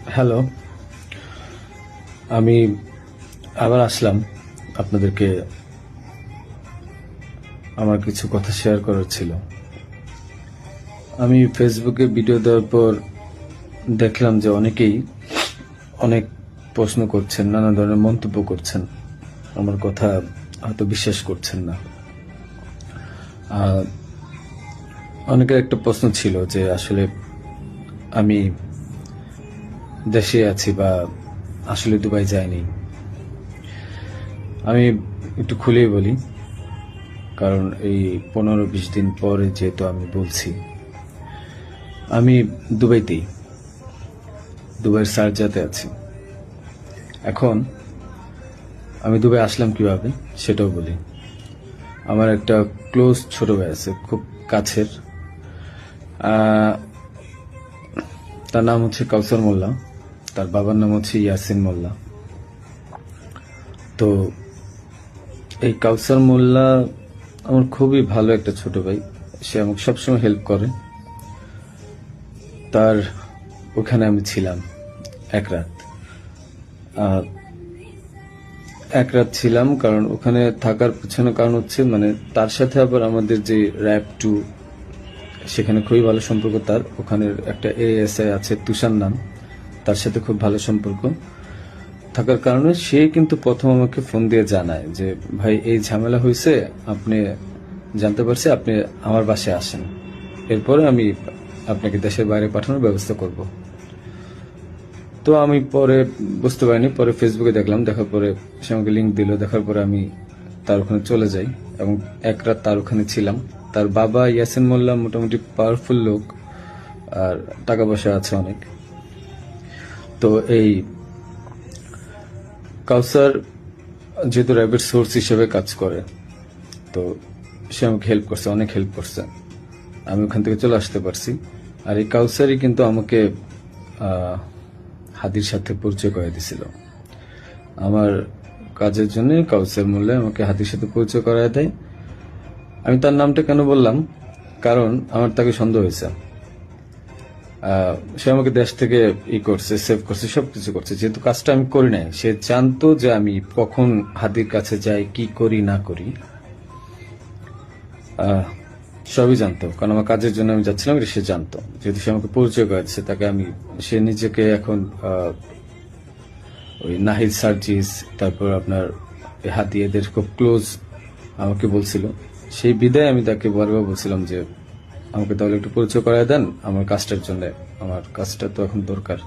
Hello, আমি আবার আসলাম আপনাদেরকে আমার কিছু কথা শেয়ার করার ছিল। আমি ফেসবুকে ভিডিও দেওয়ার পর দেখলাম যে অনেকেই অনেক প্রশ্ন করছেন, নানা ধরনের মন্তব্য করছেন, আমার কথা হয়তো বিশ্বাস করছেন না। অনেকের একটা প্রশ্ন ছিল যে আসলে আমি দেশে আছি বা আসলে দুবাই যাইনি। আমি একটু খুলেই বলি, কারণ এই 15-20 দিন পরে যেহেতু আমি বলছি, আমি দুবাইতেই, দুবাইয়ের শারজাতে আছি। এখন আমি দুবাই আসলাম কিভাবে সেটাও বলি। আমার একটা ক্লোজ ছোট ভাই আছে, খুব কাছের। তার নাম হচ্ছে কাউসার মোল্লা, তার বাবার নাম হচ্ছে ইয়াসিন মোল্লা। তো এই কাউসার মোল্লা আমার খুবই ভালো একটা ছোট ভাই, সে আমাকে সবসময় হেল্প করে। তার ওখানে আমি ছিলাম এক রাত। এক রাত ছিলাম, কারণ ওখানে থাকার পিছনে কারণ হচ্ছে মানে তার সাথে আবার আমাদের যে র্যাব 2, সেখানে খুবই ভালো সম্পর্ক। তার ওখানের একটা এএসআই আছে তুষার নাম, তার সাথে খুব ভালো সম্পর্ক থাকার কারণে সে কিন্তু প্রথম আমাকে ফোন দিয়ে জানায় যে ভাই এই ঝামেলা হয়েছে, আপনি জানতে পারছি, আপনি আমার বাসায় আসেন, এরপরে আমি আপনাকে দেশের বাইরে পাঠানোর ব্যবস্থা করব। তো আমি পরে বুঝতে পারিনি, পরে ফেসবুকে দেখলাম, দেখার পরে সে আমাকে লিঙ্ক দিল, দেখার পরে আমি তার ওখানে চলে যাই এবং এক রাত তার ওখানে ছিলাম। তার বাবা ইয়াসিন মোল্লা মোটামুটি পাওয়ারফুল লোক, আর টাকা পয়সা আছে অনেক। তো এই কাউসার যেহেতু র্যাবের সোর্স হিসেবে কাজ করে, তো সে আমাকে হেল্প করছে, অনেক হেল্প করছে, আমি ওখান থেকে চলে আসতে পারছি। আর এই কাউসারই কিন্তু আমাকে হাদির সাথে পরিচয় করে দিছিল। আমার কাজের জন্য কাউসার মোল্লা আমাকে হাদির সাথে পরিচয় করায় দেয়। আমি তার নামটা কেন বললাম, কারণ আমার তাকে সন্দেহ হয়েছে। সে আমাকে দেশ থেকে করছে, সেভ করছে, সবকিছু করছে। যেহেতু কাজটা আমি করি নাই, সে জানতো যে আমি কখন হাদির কাছে যাই, কি করি না করি, সবই জানতো। কারণ আমার কাজের জন্য আমি যাচ্ছিলাম, এটা সে জানতো। যেহেতু সে আমাকে পরিচয় করেছে, তাকে আমি, সে নিজেকে এখন ওই নাহিদ সার্জিস, তারপর আপনার হাদি, এদের খুব ক্লোজ আমাকে বলছিল। সেই বিদায় আমি তাকে বারবার বলছিলাম যে আমাকে তাহলে একটু পরিচয় করায় দেন আমার কাজটার জন্য, আমার কাজটা তো এখন দরকার।